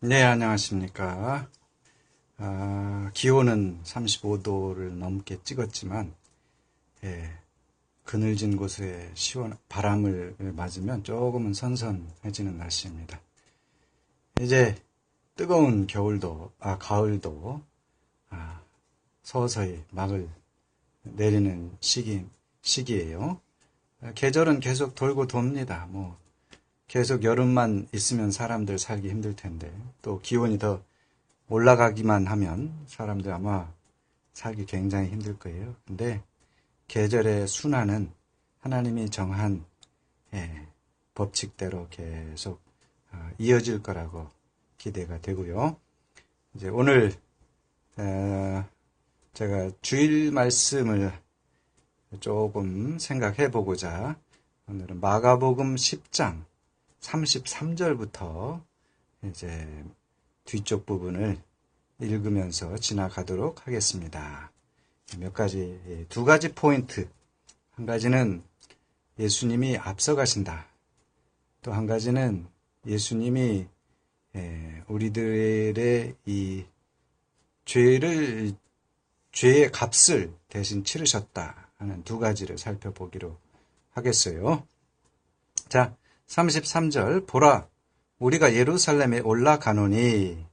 네, 안녕하십니까. 기온은 35도를 넘게 찍었지만, 예, 그늘진 곳에 시원 바람을 맞으면 조금은 선선해지는 날씨입니다. 이제 뜨거운 가을도, 서서히 막을 내리는 시기예요. 계절은 계속 돌고 돕니다. 계속 여름만 있으면 사람들 살기 힘들 텐데, 또 기온이 더 올라가기만 하면 사람들 아마 살기 굉장히 힘들 거예요. 근데 계절의 순환은 하나님이 정한 법칙대로 계속 이어질 거라고 기대가 되고요. 이제 오늘 제가 주일 말씀을 조금 생각해 보고자 오늘은 마가복음 10장 33절부터 이제 뒤쪽 부분을 읽으면서 지나가도록 하겠습니다. 두 가지 포인트. 한 가지는 예수님이 앞서가신다. 또 한 가지는 예수님이 우리들의 이 죄의 값을 대신 치르셨다 하는 두 가지를 살펴보기로 하겠어요. 자, 33절 보라, 우리가 예루살렘에 올라가노니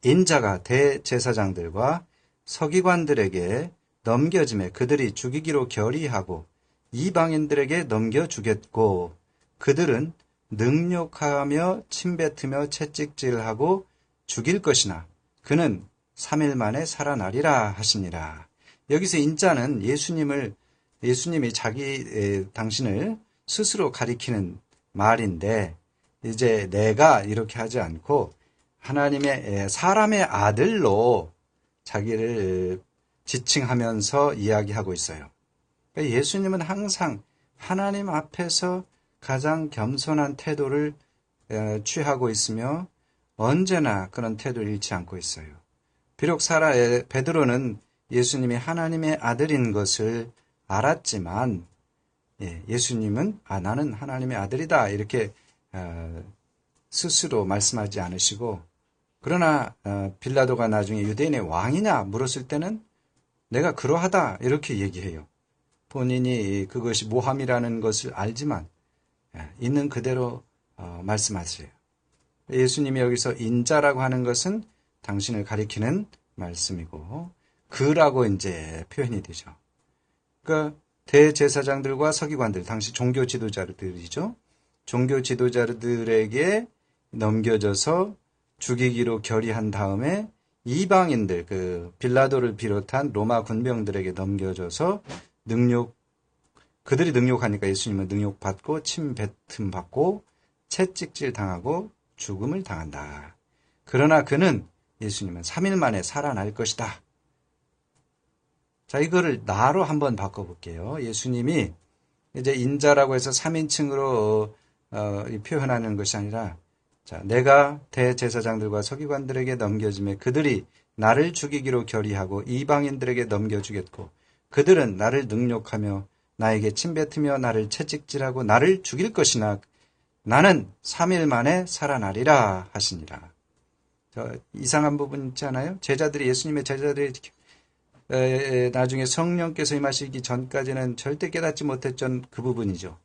인자가 대제사장들과 서기관들에게 넘겨짐에 그들이 죽이기로 결의하고 이방인들에게 넘겨주겠고 그들은 능욕하며 침뱉으며 채찍질하고 죽일 것이나 그는 3일 만에 살아나리라 하시니라. 여기서 인자는 예수님이 당신을 스스로 가리키는 말인데, 이제 내가 이렇게 하지 않고 사람의 아들로 자기를 지칭하면서 이야기하고 있어요. 그러니까 예수님은 항상 하나님 앞에서 가장 겸손한 태도를 취하고 있으며 언제나 그런 태도를 잃지 않고 있어요. 비록 베드로는 예수님이 하나님의 아들인 것을 알았지만 예수님은 나는 하나님의 아들이다 이렇게 스스로 말씀하지 않으시고, 그러나 빌라도가 나중에 유대인의 왕이냐 물었을 때는 내가 그러하다 이렇게 얘기해요. 본인이 그것이 모함이라는 것을 알지만 있는 그대로 말씀하세요. 예수님이 여기서 인자라고 하는 것은 당신을 가리키는 말씀이고 그라고 이제 표현이 되죠. 그러니까 대제사장들과 서기관들, 당시 종교 지도자들이죠. 종교 지도자들에게 넘겨져서 죽이기로 결의한 다음에 이방인들, 빌라도를 비롯한 로마 군병들에게 넘겨져서 그들이 능욕하니까 예수님은 능욕받고 침뱉음 받고 채찍질 당하고 죽음을 당한다. 그러나 예수님은 3일 만에 살아날 것이다. 자, 이거를 나로 한번 바꿔볼게요. 예수님이 이제 인자라고 해서 3인칭으로 표현하는 것이 아니라, 자, 내가 대제사장들과 서기관들에게 넘겨짐에 그들이 나를 죽이기로 결의하고 이방인들에게 넘겨주겠고 그들은 나를 능욕하며 나에게 침뱉으며 나를 채찍질하고 나를 죽일 것이나 나는 3일 만에 살아나리라 하시니라. 이상한 부분 있지 않아요? 예수님의 제자들이 나중에 성령께서 임하시기 전까지는 절대 깨닫지 못했던 그 부분이죠.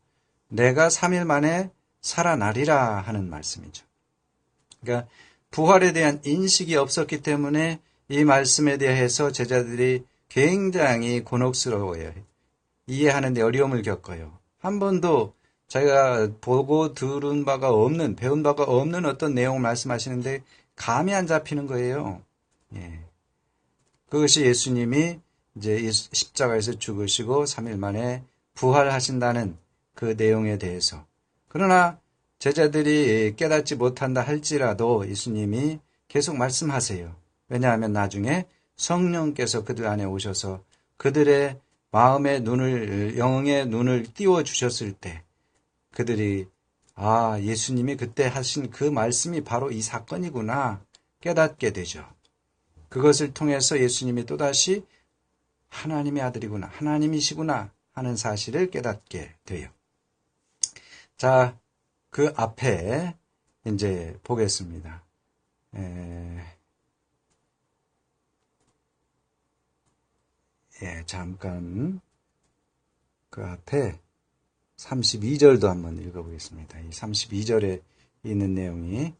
내가 3일 만에 살아나리라 하는 말씀이죠. 그러니까 부활에 대한 인식이 없었기 때문에 이 말씀에 대해서 제자들이 굉장히 곤혹스러워요. 이해하는 데 어려움을 겪어요. 한 번도 자기가 보고 들은 바가 없는, 배운 바가 없는 어떤 내용을 말씀하시는데 감이 안 잡히는 거예요. 그것이 예수님이 이제 십자가에서 죽으시고 3일 만에 부활하신다는 그 내용에 대해서. 그러나 제자들이 깨닫지 못한다 할지라도 예수님이 계속 말씀하세요. 왜냐하면 나중에 성령께서 그들 안에 오셔서 그들의 영의 눈을 띄워주셨을 때 그들이 예수님이 그때 하신 그 말씀이 바로 이 사건이구나 깨닫게 되죠. 그것을 통해서 예수님이 또다시 하나님의 아들이구나, 하나님이시구나 하는 사실을 깨닫게 돼요. 자, 그 앞에 이제 보겠습니다. 잠깐 그 앞에 32절도 한번 읽어보겠습니다. 이 32절에 있는 내용이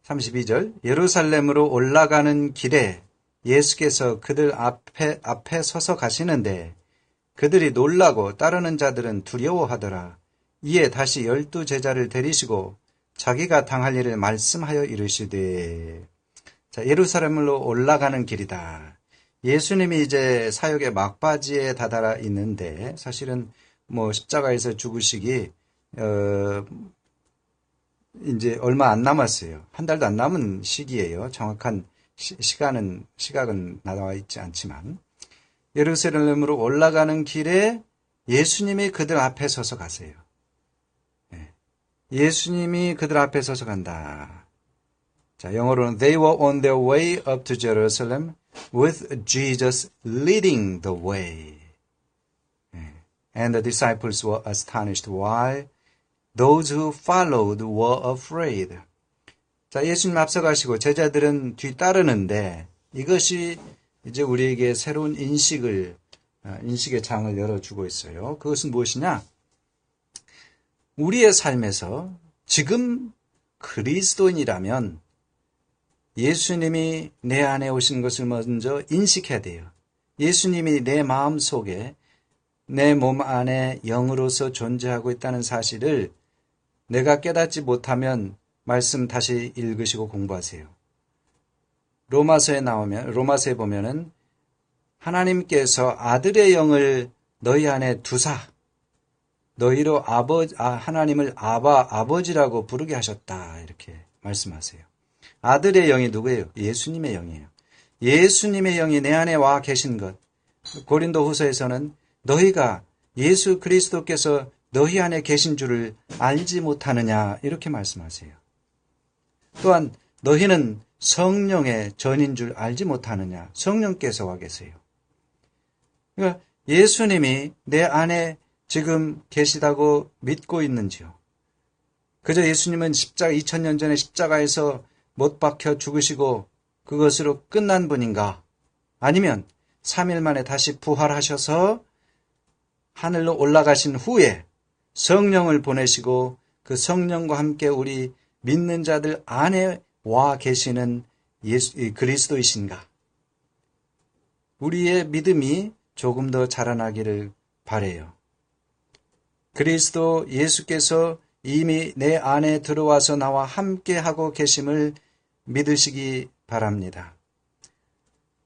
32절 예루살렘으로 올라가는 길에 예수께서 그들 앞에 서서 가시는데 그들이 놀라고 따르는 자들은 두려워하더라. 이에 다시 12 제자를 데리시고 자기가 당할 일을 말씀하여 이르시되 자, 예루살렘으로 올라가는 길이다. 예수님이 이제 사역의 막바지에 다다라 있는데 사실은 십자가에서 죽으시기 이제 얼마 안 남았어요. 한 달도 안 남은 시기예요. 정확한 시각은 나와 있지 않지만 예루살렘으로 올라가는 길에 예수님이 그들 앞에 서서 가세요. 예수님이 그들 앞에 서서 간다. 자, 영어로는 They were on their way up to Jerusalem with Jesus leading the way. And the disciples were astonished while those who followed were afraid. 자, 예수님 앞서가시고 제자들은 뒤따르는데 이것이 이제 우리에게 새로운 인식의 장을 열어주고 있어요. 그것은 무엇이냐? 우리의 삶에서 지금 그리스도인이라면 예수님이 내 안에 오신 것을 먼저 인식해야 돼요. 예수님이 내 마음 속에 내 몸 안에 영으로서 존재하고 있다는 사실을 내가 깨닫지 못하면 말씀 다시 읽으시고 공부하세요. 로마서에 보면은 하나님께서 아들의 영을 너희 안에 두사 너희로 하나님을 아버지라고 부르게 하셨다 이렇게 말씀하세요. 아들의 영이 누구예요? 예수님의 영이에요. 예수님의 영이 내 안에 와 계신 것. 고린도후서에서는 너희가 예수 그리스도께서 너희 안에 계신 줄을 알지 못하느냐 이렇게 말씀하세요. 또한 너희는 성령의 전인 줄 알지 못하느냐. 성령께서 와 계세요. 그러니까 예수님이 내 안에 지금 계시다고 믿고 있는지요? 그저 예수님은 2000년 전에 십자가에서 못 박혀 죽으시고 그것으로 끝난 분인가? 아니면 3일 만에 다시 부활하셔서 하늘로 올라가신 후에 성령을 보내시고 그 성령과 함께 우리 믿는 자들 안에 와 계시는 그리스도이신가? 우리의 믿음이 조금 더 자라나기를 바라요. 그리스도 예수께서 이미 내 안에 들어와서 나와 함께 하고 계심을 믿으시기 바랍니다.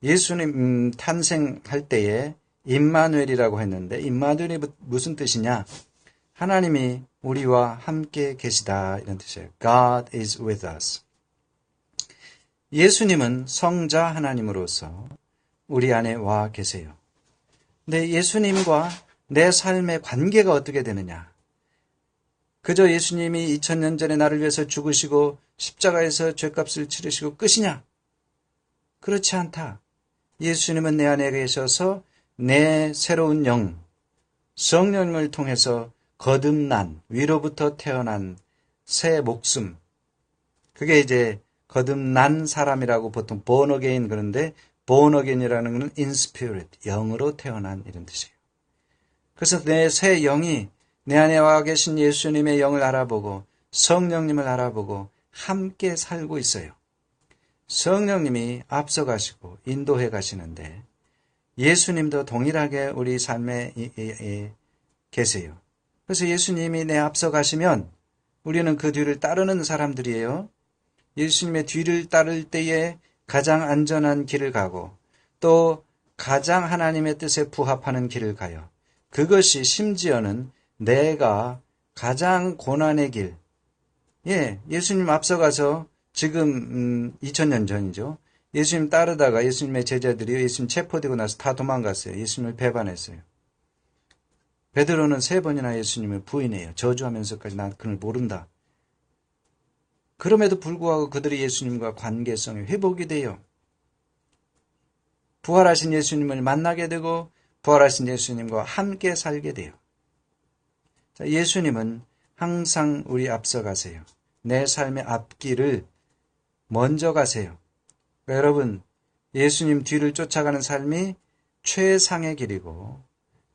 예수님 탄생할 때에 임마누엘이라고 했는데 임마누엘이 무슨 뜻이냐? 하나님이 우리와 함께 계시다 이런 뜻이에요. God is with us. 예수님은 성자 하나님으로서 우리 안에 와 계세요. 근데 예수님과 내 삶의 관계가 어떻게 되느냐? 그저 예수님이 2000년 전에 나를 위해서 죽으시고 십자가에서 죄값을 치르시고 끝이냐? 그렇지 않다. 예수님은 내 안에 계셔서 내 새로운 영, 성령을 통해서 거듭난, 위로부터 태어난 새 목숨. 그게 이제 거듭난 사람이라고 보통 born again 그런데 born again이라는 것은 in spirit, 영으로 태어난 이런 뜻이에요. 그래서 내 새 영이 내 안에 와 계신 예수님의 영을 알아보고 성령님을 알아보고 함께 살고 있어요. 성령님이 앞서가시고 인도해 가시는데 예수님도 동일하게 우리 삶에 계세요. 그래서 예수님이 내 앞서 가시면 우리는 그 뒤를 따르는 사람들이에요. 예수님의 뒤를 따를 때에 가장 안전한 길을 가고 또 가장 하나님의 뜻에 부합하는 길을 가요. 그것이 심지어는 내가 가장 고난의 길. 예수님 앞서가서 지금 2000년 전이죠. 예수님 따르다가 예수님의 제자들이 예수님 체포되고 나서 다 도망갔어요. 예수님을 배반했어요. 베드로는 3번이나 예수님을 부인해요. 저주하면서까지 난 그를 모른다. 그럼에도 불구하고 그들이 예수님과 관계성이 회복이 돼요. 부활하신 예수님을 만나게 되고 부활하신 예수님과 함께 살게 돼요. 자, 예수님은 항상 우리 앞서가세요. 내 삶의 앞길을 먼저 가세요. 그러니까 여러분, 예수님 뒤를 쫓아가는 삶이 최상의 길이고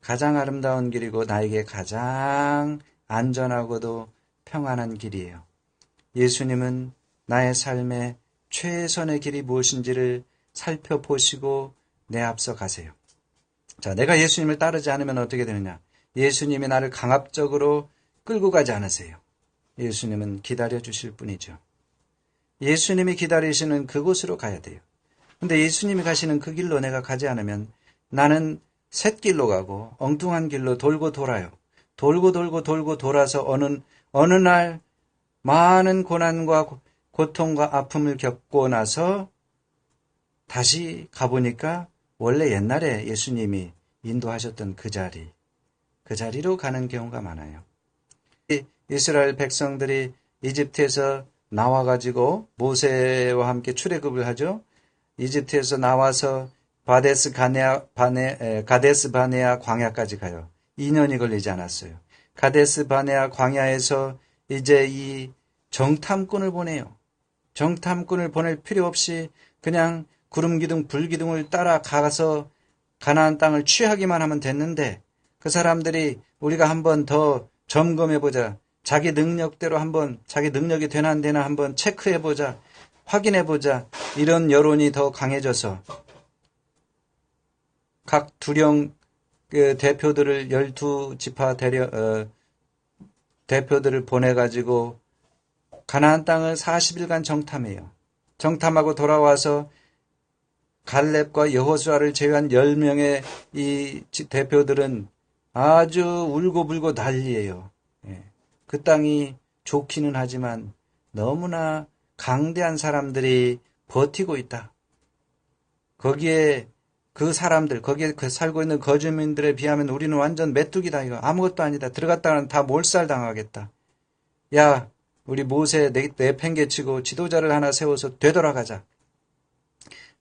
가장 아름다운 길이고 나에게 가장 안전하고도 평안한 길이에요. 예수님은 나의 삶의 최선의 길이 무엇인지를 살펴보시고 내 앞서 가세요. 자, 내가 예수님을 따르지 않으면 어떻게 되느냐? 예수님이 나를 강압적으로 끌고 가지 않으세요. 예수님은 기다려 주실 뿐이죠. 예수님이 기다리시는 그곳으로 가야 돼요. 근데 예수님이 가시는 그 길로 내가 가지 않으면 나는 샛길로 가고 엉뚱한 길로 돌고 돌아요. 돌고 돌아서 어느 날 많은 고난과 고통과 아픔을 겪고 나서 다시 가보니까 원래 옛날에 예수님이 인도하셨던 그 자리로 가는 경우가 많아요. 이스라엘 백성들이 이집트에서 나와가지고 모세와 함께 출애굽을 하죠. 이집트에서 나와서 가데스 바네아 광야까지 가요. 2년이 걸리지 않았어요. 가데스 바네아 광야에서 이제 이 정탐꾼을 보내요. 정탐꾼을 보낼 필요 없이 그냥 구름기둥, 불기둥을 따라가서 가나안 땅을 취하기만 하면 됐는데 그 사람들이 우리가 한번 더 점검해보자. 자기 능력대로 한번 자기 능력이 되나 안 되나 한번 체크해보자. 확인해보자. 이런 여론이 더 강해져서 각 두령 대표들을 12지파 대표들을 보내가지고 가나안 땅을 40일간 정탐해요. 정탐하고 돌아와서 갈렙과 여호수아를 제외한 10명의 이 대표들은 아주 울고불고 난리예요. 그 땅이 좋기는 하지만 너무나 강대한 사람들이 버티고 있다. 거기에 거기에 살고 있는 거주민들에 비하면 우리는 완전 메뚜기다. 이거 아무것도 아니다. 들어갔다가는 다 몰살당하겠다. 야, 우리 모세 내팽개치고 지도자를 하나 세워서 되돌아가자.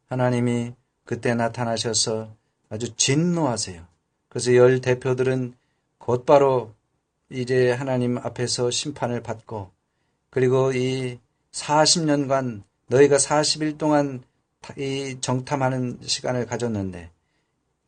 하나님이 그때 나타나셔서 아주 진노하세요. 그래서 10 대표들은 곧바로 이제 하나님 앞에서 심판을 받고 그리고 이 40년간 너희가 40일 동안 이 정탐하는 시간을 가졌는데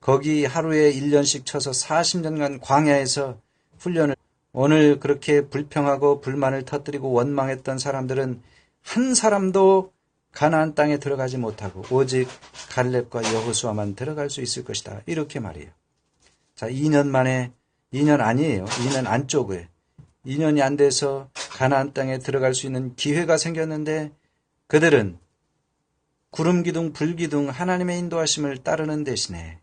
거기 하루에 1년씩 쳐서 40년간 광야에서 훈련을 오늘 그렇게 불평하고 불만을 터뜨리고 원망했던 사람들은 한 사람도 가나안 땅에 들어가지 못하고 오직 갈렙과 여호수아만 들어갈 수 있을 것이다. 이렇게 말이에요. 자, 2년 만에 2년 아니에요. 2년 안쪽에 2년이 안 돼서 가나안 땅에 들어갈 수 있는 기회가 생겼는데 그들은 구름기둥 불기둥 하나님의 인도하심을 따르는 대신에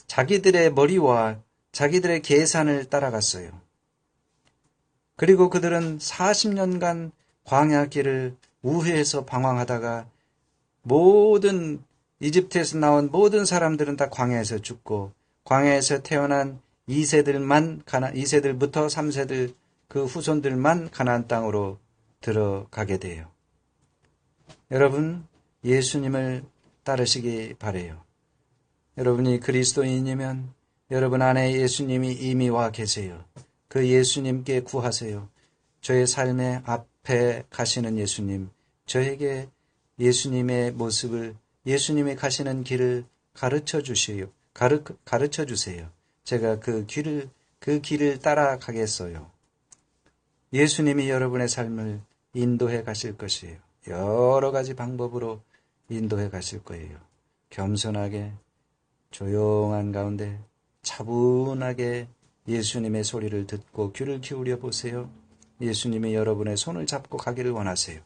자기들의 머리와 자기들의 계산을 따라갔어요. 그리고 그들은 40년간 광야 길을 우회해서 방황하다가 모든 이집트에서 나온 모든 사람들은 다 광야에서 죽고 광야에서 태어난 2세들부터 3세들 그 후손들만 가나안 땅으로 들어가게 돼요. 여러분, 예수님을 따르시기 바라요. 여러분이 그리스도인이면 여러분 안에 예수님이 이미 와 계세요. 그 예수님께 구하세요. 저의 삶의 앞에 가시는 예수님, 저에게 예수님의 모습을, 예수님이 가시는 길을 가르쳐 주세요. 제가 그 길을 따라가겠어요. 예수님이 여러분의 삶을 인도해 가실 것이에요. 여러 가지 방법으로 인도해 가실 거예요. 겸손하게, 조용한 가운데 차분하게 예수님의 소리를 듣고 귀를 기울여 보세요. 예수님이 여러분의 손을 잡고 가기를 원하세요.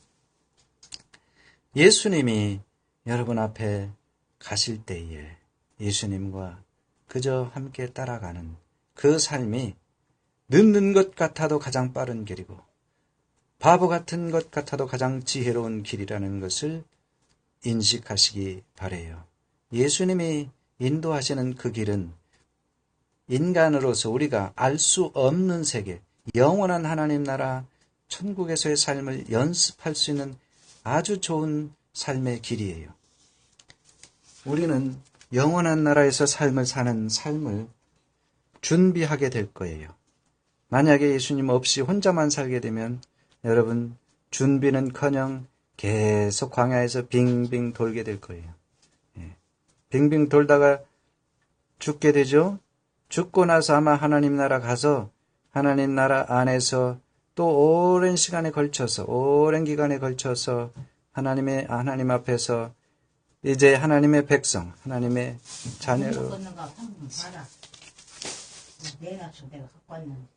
예수님이 여러분 앞에 가실 때에 예수님과 그저 함께 따라가는 그 삶이 늦는 것 같아도 가장 빠른 길이고 바보 같은 것 같아도 가장 지혜로운 길이라는 것을 인식하시기 바라요. 예수님이 인도하시는 그 길은 인간으로서 우리가 알 수 없는 세계, 영원한 하나님 나라, 천국에서의 삶을 연습할 수 있는 아주 좋은 삶의 길이에요. 우리는 영원한 나라에서 삶을 사는 삶을 준비하게 될 거예요. 만약에 예수님 없이 혼자만 살게 되면 여러분 준비는커녕 계속 광야에서 빙빙 돌게 될 거예요. 빙빙 돌다가 죽게 되죠. 죽고 나서 아마 하나님 나라 가서 하나님 나라 안에서 또 오랜 시간에 걸쳐서 오랜 기간에 걸쳐서 하나님 앞에서 이제 하나님의 백성, 하나님의 자녀로 걷는 거 한번 봐라. 내가 갖고 왔는데.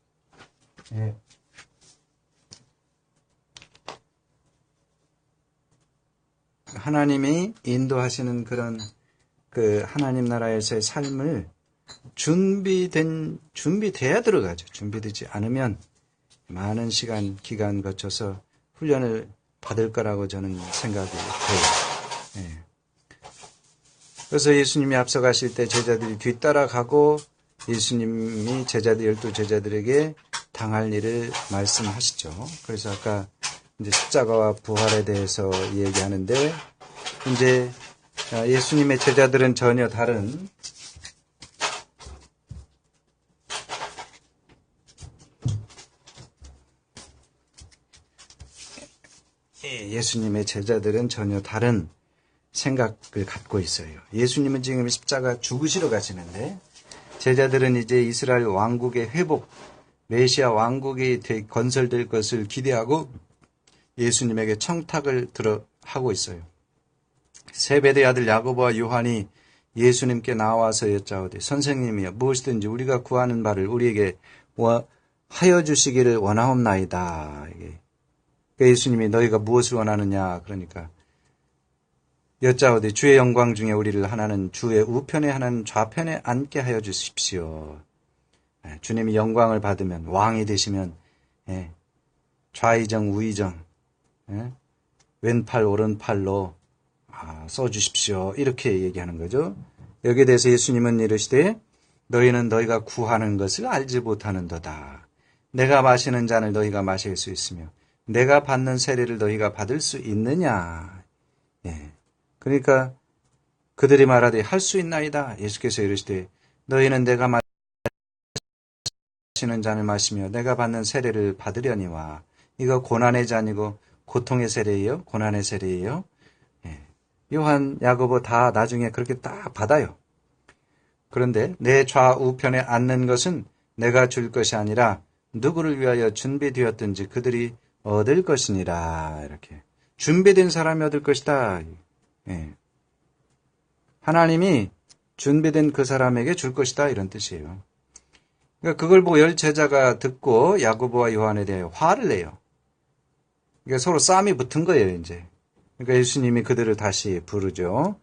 예. 하나님이 인도하시는 그런 그 하나님 나라에서의 삶을 준비돼야 들어가죠. 준비되지 않으면 많은 기간 거쳐서 훈련을 받을 거라고 저는 생각이 돼요. 예. 그래서 예수님이 앞서가실 때 제자들이 뒤따라가고 예수님이 열두 제자들에게 당할 일을 말씀하시죠. 그래서 아까 이제 십자가와 부활에 대해서 얘기하는데 이제 예수님의 제자들은 전혀 다른 예수님의 제자들은 전혀 다른 생각을 갖고 있어요. 예수님은 지금 십자가 죽으시러 가시는데 제자들은 이제 이스라엘 왕국의 회복, 메시아 왕국이 건설될 것을 기대하고 예수님에게 청탁을 하고 있어요. 세베대 아들 야고보와 요한이 예수님께 나와서 여짜오되 선생님이여 무엇이든지 우리가 구하는 바를 우리에게 하여 주시기를 원하옵나이다. 그러니까 예수님이 너희가 무엇을 원하느냐 그러니까 여짜오되 주의 영광 중에 우리를 하나는 주의 우편에 하나는 좌편에 앉게 하여 주십시오. 주님이 영광을 받으면 왕이 되시면 좌의정 우의정 왼팔 오른팔로 써주십시오. 이렇게 얘기하는 거죠. 여기에 대해서 예수님은 이르시되 너희는 너희가 구하는 것을 알지 못하는도다. 내가 마시는 잔을 너희가 마실 수 있으며 내가 받는 세례를 너희가 받을 수 있느냐. 그러니까 그들이 말하되 할 수 있나이다. 예수께서 이르시되 너희는 내가 마시는 잔을 마시며 내가 받는 세례를 받으려니와 이거 고난의 잔이고 고통의 세례예요? 고난의 세례예요? 요한, 야고보 다 나중에 그렇게 딱 받아요. 그런데 내 좌우편에 앉는 것은 내가 줄 것이 아니라 누구를 위하여 준비되었든지 그들이 얻을 것이니라. 이렇게 준비된 사람이 얻을 것이다. 하나님이 준비된 그 사람에게 줄 것이다. 이런 뜻이에요. 그러니까 그걸 보고 열 제자가 듣고 야고보와 요한에 대해 화를 내요. 그러니까 서로 싸움이 붙은 거예요, 이제. 그러니까 예수님이 그들을 다시 부르죠.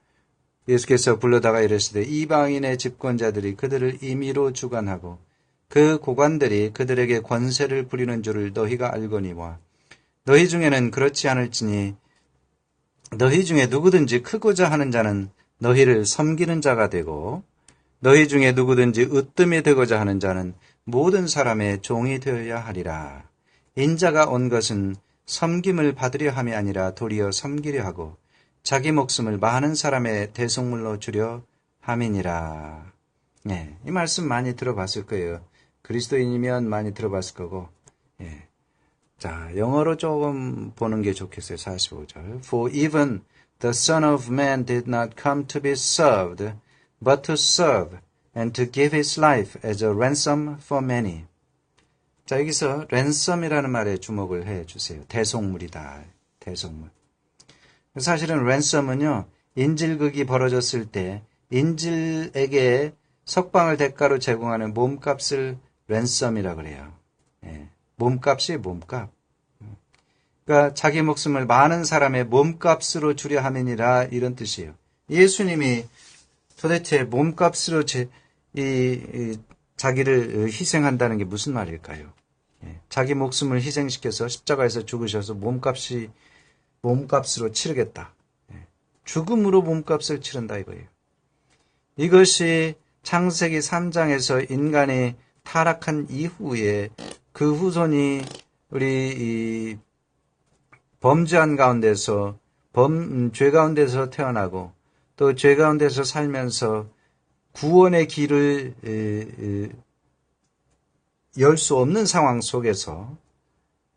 예수께서 불러다가 이르시되 이방인의 집권자들이 그들을 임의로 주관하고 그 고관들이 그들에게 권세를 부리는 줄을 너희가 알거니와 너희 중에는 그렇지 않을지니 너희 중에 누구든지 크고자 하는 자는 너희를 섬기는 자가 되고 너희 중에 누구든지 으뜸이 되고자 하는 자는 모든 사람의 종이 되어야 하리라. 인자가 온 것은 섬김을 받으려 함이 아니라 도리어 섬기려 하고 자기 목숨을 많은 사람의 대속물로 주려 함이니라. 이 말씀 많이 들어봤을 거예요. 그리스도인이면 많이 들어봤을 거고. 자, 영어로 조금 보는 게 좋겠어요. 45절. For even the Son of Man did not come to be served, but to serve and to give his life as a ransom for many. 자, 여기서 랜섬이라는 말에 주목을 해 주세요. 대속물이다. 대속물. 사실은 랜섬은요, 인질극이 벌어졌을 때 인질에게 석방을 대가로 제공하는 몸값을 랜섬이라고 그래요. 몸값이 몸값. 그러니까 자기 목숨을 많은 사람의 몸값으로 주려 함이니라 이런 뜻이에요. 예수님이 도대체 몸값으로 자기를 희생한다는 게 무슨 말일까요? 자기 목숨을 희생시켜서 십자가에서 죽으셔서 몸값으로 치르겠다. 죽음으로 몸값을 치른다 이거예요. 이것이 창세기 3장에서 인간이 타락한 이후에 그 후손이 우리 범죄한 가운데서 죄 가운데서 태어나고 또 죄 가운데서 살면서 구원의 길을 열 수 없는 상황 속에서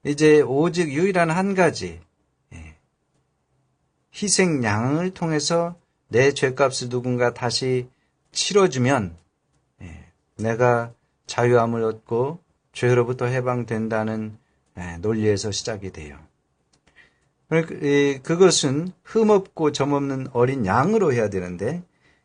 이제 오직 유일한 한 가지 희생 양을 통해서 내 죄값을 누군가 다시 치러주면 내가 자유함을 얻고 죄로부터 해방된다는 논리에서 시작이 돼요. 그것은 흠없고 점없는 어린 양으로 해야 되는데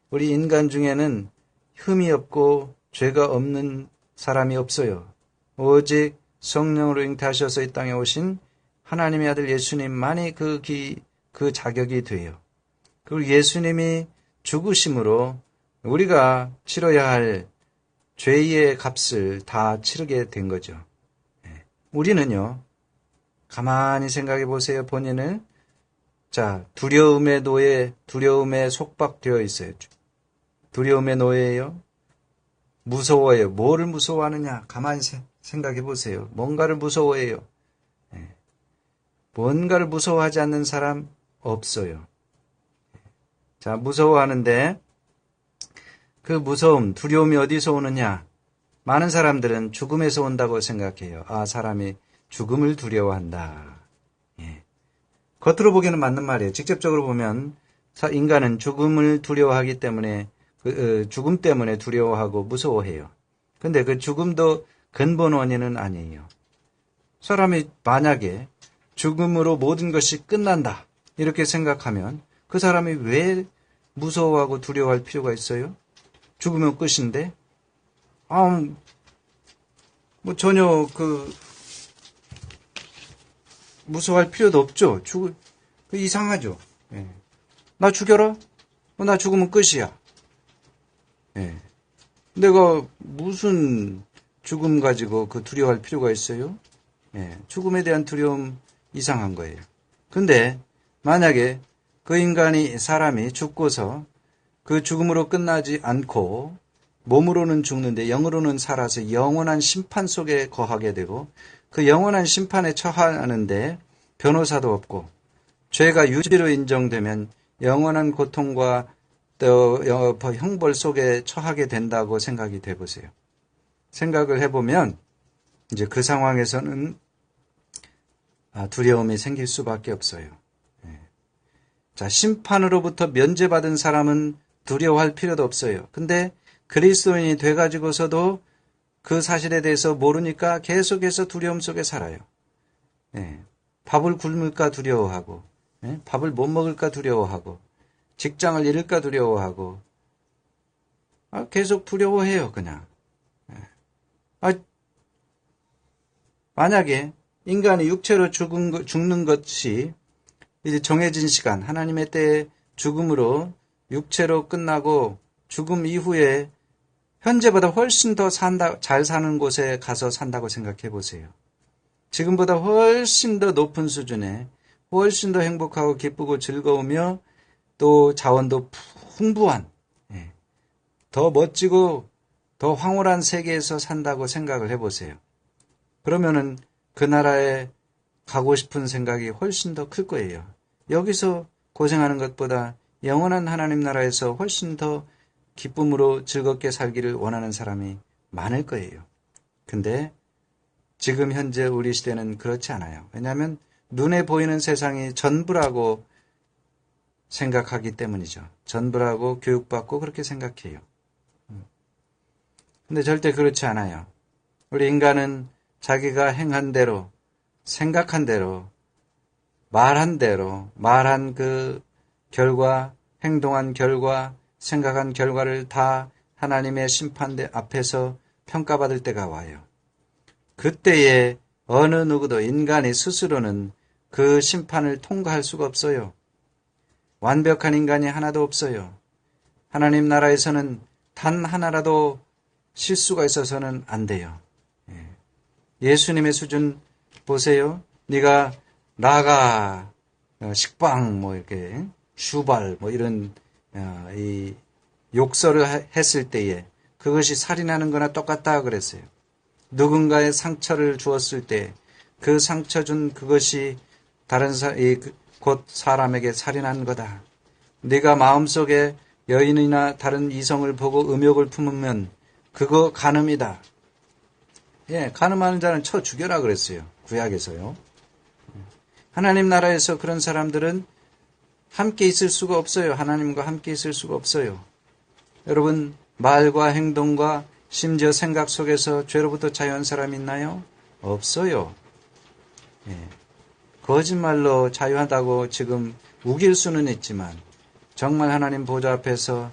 우리 인간 중에는 흠이 없고 죄가 없는 사람이 없어요. 오직 성령으로 잉태하셔서 이 땅에 오신 하나님의 아들 예수님만이 그 자격이 돼요. 그리고 예수님이 죽으심으로 우리가 치러야 할 죄의 값을 다 치르게 된 거죠. 우리는요, 가만히 생각해 보세요. 본인을. 자, 두려움의 노예, 두려움에 속박되어 있어요. 두려움의 노예예요. 무서워해요. 뭐를 무서워하느냐? 가만히 생각해 보세요. 뭔가를 무서워해요. 뭔가를 무서워하지 않는 사람 없어요. 자, 무서워하는데 그 무서움, 두려움이 어디서 오느냐? 많은 사람들은 죽음에서 온다고 생각해요. 아, 사람이 죽음을 두려워한다. 겉으로 보기에는 맞는 말이에요. 직접적으로 보면 인간은 죽음을 두려워하기 때문에 죽음 때문에 두려워하고 무서워해요. 근데 그 죽음도 근본 원인은 아니에요. 사람이 만약에 죽음으로 모든 것이 끝난다 이렇게 생각하면 그 사람이 왜 무서워하고 두려워할 필요가 있어요? 죽으면 끝인데 뭐 전혀 무서워할 필요도 없죠. 이상하죠. 나 죽여라? 나 죽으면 끝이야. 내가 무슨 죽음 가지고 두려워할 필요가 있어요? 죽음에 대한 두려움 이상한 거예요. 근데 만약에 사람이 죽고서 그 죽음으로 끝나지 않고 몸으로는 죽는데 영으로는 살아서 영원한 심판 속에 거하게 되고 그 영원한 심판에 처하는데 변호사도 없고 죄가 유죄로 인정되면 영원한 고통과 또 형벌 속에 처하게 된다고 생각이 돼보세요. 생각을 해보면 이제 그 상황에서는 두려움이 생길 수밖에 없어요. 자, 심판으로부터 면제받은 사람은 두려워할 필요도 없어요. 근데 그리스도인이 돼가지고서도 그 사실에 대해서 모르니까 계속해서 두려움 속에 살아요. 밥을 굶을까 두려워하고, 밥을 못 먹을까 두려워하고, 직장을 잃을까 두려워하고, 계속 두려워해요, 그냥. 만약에 인간이 육체로 죽는 것이 이제 정해진 시간, 하나님의 때에 죽음으로 육체로 끝나고 죽음 이후에 현재보다 훨씬 더 잘 사는 곳에 가서 산다고 생각해 보세요. 지금보다 훨씬 더 높은 수준에 훨씬 더 행복하고 기쁘고 즐거우며 또 자원도 풍부한 더 멋지고 더 황홀한 세계에서 산다고 생각을 해보세요. 그러면은 그 나라에 가고 싶은 생각이 훨씬 더 클 거예요. 여기서 고생하는 것보다 영원한 하나님 나라에서 훨씬 더 기쁨으로 즐겁게 살기를 원하는 사람이 많을 거예요. 근데 지금 현재 우리 시대는 그렇지 않아요. 왜냐하면 눈에 보이는 세상이 전부라고 생각하기 때문이죠. 전부라고 교육받고 그렇게 생각해요. 근데 절대 그렇지 않아요. 우리 인간은 자기가 행한 대로, 생각한 대로, 말한 대로, 말한 그 결과, 행동한 결과, 생각한 결과를 다 하나님의 심판대 앞에서 평가받을 때가 와요. 그때에 어느 누구도 인간이 스스로는 그 심판을 통과할 수가 없어요. 완벽한 인간이 하나도 없어요. 하나님 나라에서는 단 하나라도 실수가 있어서는 안 돼요. 예수님의 수준 보세요. 네가 나가 식빵 뭐 이렇게 슈발 뭐 이런 이 욕설을 했을 때에 그것이 살인하는 거나 똑같다 그랬어요. 누군가의 상처를 주었을 때 그 상처 준 그것이 곧 사람에게 살인한 거다. 네가 마음속에 여인이나 다른 이성을 보고 음욕을 품으면 그거 간음이다. 간음하는 자는 쳐 죽여라 그랬어요. 구약에서요. 하나님 나라에서 그런 사람들은 함께 있을 수가 없어요. 하나님과 함께 있을 수가 없어요. 여러분, 말과 행동과 심지어 생각 속에서 죄로부터 자유한 사람이 있나요? 없어요. 예. 거짓말로 자유하다고 지금 우길 수는 있지만 정말 하나님 보좌 앞에서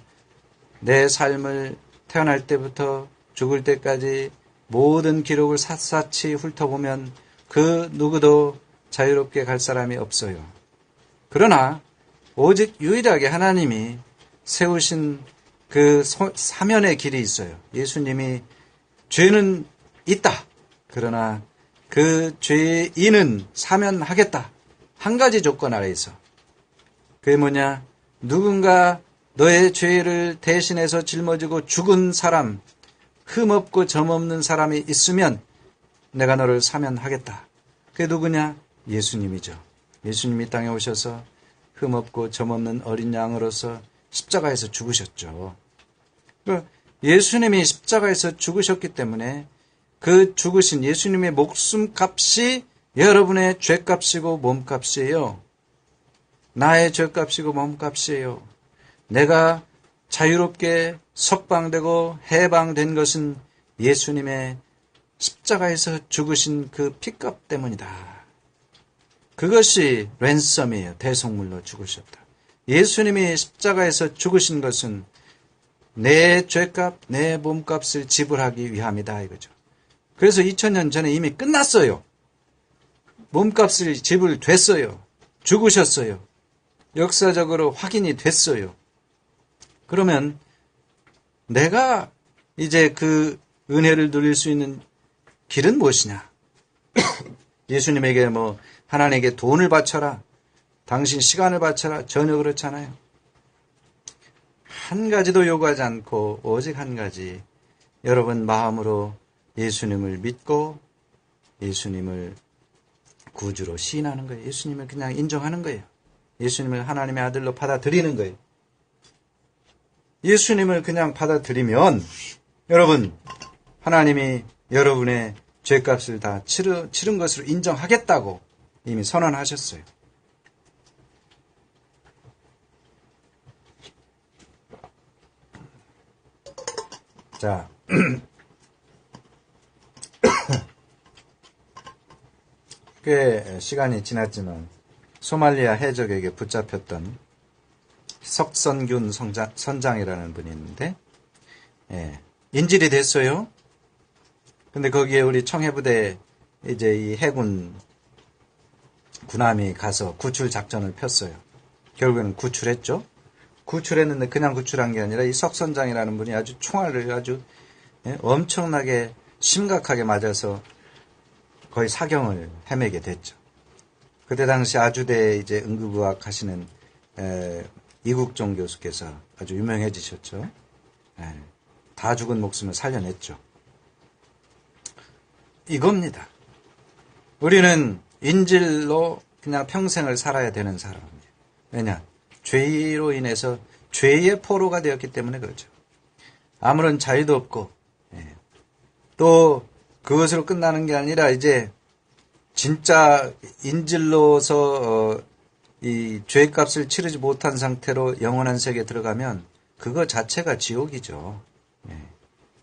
내 삶을 태어날 때부터 죽을 때까지 모든 기록을 샅샅이 훑어보면 그 누구도 자유롭게 갈 사람이 없어요. 그러나 오직 유일하게 하나님이 세우신 그 사면의 길이 있어요. 예수님이 죄는 있다. 그러나 그 죄인은 사면하겠다. 한 가지 조건 아래에서. 그게 뭐냐? 누군가 너의 죄를 대신해서 짊어지고 죽은 사람, 흠없고 점없는 사람이 있으면 내가 너를 사면하겠다. 그게 누구냐? 예수님이죠. 예수님이 땅에 오셔서 흠없고 점없는 어린 양으로서 십자가에서 죽으셨죠. 예수님이 십자가에서 죽으셨기 때문에 그 죽으신 예수님의 목숨값이 여러분의 죄값이고 몸값이에요. 나의 죄값이고 몸값이에요. 내가 자유롭게 석방되고 해방된 것은 예수님의 십자가에서 죽으신 그 피값 때문이다. 그것이 랜섬이에요. 대속물로 죽으셨다. 예수님이 십자가에서 죽으신 것은 내 죄값, 내 몸값을 지불하기 위함이다 이거죠. 그래서 2000년 전에 이미 끝났어요. 몸값을 지불됐어요. 죽으셨어요. 역사적으로 확인이 됐어요. 그러면 내가 이제 그 은혜를 누릴 수 있는 길은 무엇이냐? 예수님에게 하나님에게 돈을 바쳐라. 당신 시간을 바쳐라. 전혀 그렇잖아요. 한 가지도 요구하지 않고 오직 한 가지. 여러분 마음으로 예수님을 믿고 예수님을 구주로 시인하는 거예요. 예수님을 그냥 인정하는 거예요. 예수님을 하나님의 아들로 받아들이는 거예요. 예수님을 그냥 받아들이면 여러분 하나님이 여러분의 죄값을 다 치른 것으로 인정하겠다고 이미 선언하셨어요. 자, 꽤 시간이 지났지만 소말리아 해적에게 붙잡혔던 석선균 선장이라는 분이 있는데 인질이 됐어요. 근데 거기에 우리 청해부대 이제 이 해군 군함이 가서 구출 작전을 폈어요. 결국에는 구출했죠. 구출했는데 그냥 구출한 게 아니라 이 석선장이라는 분이 아주 총알을 아주 엄청나게 심각하게 맞아서 거의 사경을 헤매게 됐죠. 그때 당시 아주대 이제 응급의학 하시는 이국종 교수께서 아주 유명해지셨죠. 다 죽은 목숨을 살려냈죠. 이겁니다. 우리는 인질로 그냥 평생을 살아야 되는 사람이에요. 왜냐? 죄로 인해서 죄의 포로가 되었기 때문에 그렇죠. 아무런 자유도 없고 또 그것으로 끝나는 게 아니라 이제 진짜 인질로서 이 죄값을 치르지 못한 상태로 영원한 세계에 들어가면 그거 자체가 지옥이죠.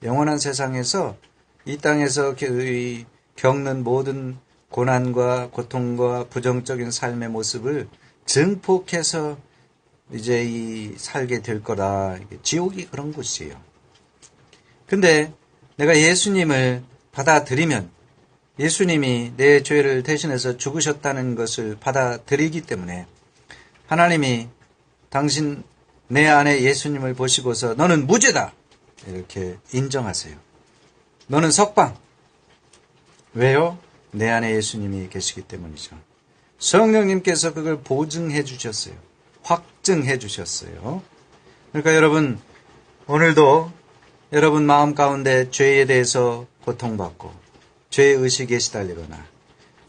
영원한 세상에서 이 땅에서 겪는 모든 고난과 고통과 부정적인 삶의 모습을 증폭해서 이제 살게 될 거라. 지옥이 그런 곳이에요. 근데 내가 예수님을 받아들이면 예수님이 내 죄를 대신해서 죽으셨다는 것을 받아들이기 때문에 하나님이 당신 내 안에 예수님을 보시고서 너는 무죄다 이렇게 인정하세요. 너는 석방. 왜요? 내 안에 예수님이 계시기 때문이죠. 성령님께서 그걸 보증해 주셨어요. 확증해 주셨어요. 그러니까 여러분 오늘도 여러분 마음 가운데 죄에 대해서 고통받고 죄의식에 시달리거나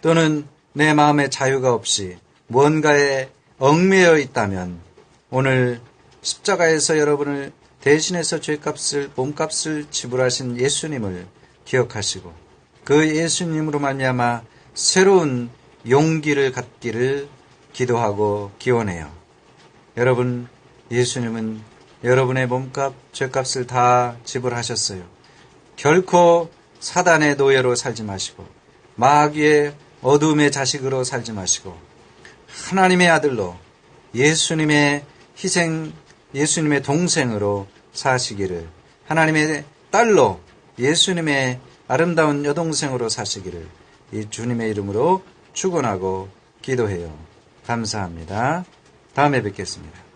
또는 내 마음에 자유가 없이 무언가에 얽매여 있다면 오늘 십자가에서 여러분을 대신해서 죄값을 몸값을 지불하신 예수님을 기억하시고 그 예수님으로 말미암아 새로운 용기를 갖기를 기도하고 기원해요. 여러분, 예수님은 여러분의 몸값, 죄값을 다 지불하셨어요. 결코 사단의 노예로 살지 마시고 마귀의 어둠의 자식으로 살지 마시고 하나님의 아들로 예수님의 희생, 예수님의 동생으로 사시기를, 하나님의 딸로 예수님의 아름다운 여동생으로 사시기를 이 주님의 이름으로 축원하고 기도해요. 감사합니다. 다음에 뵙겠습니다.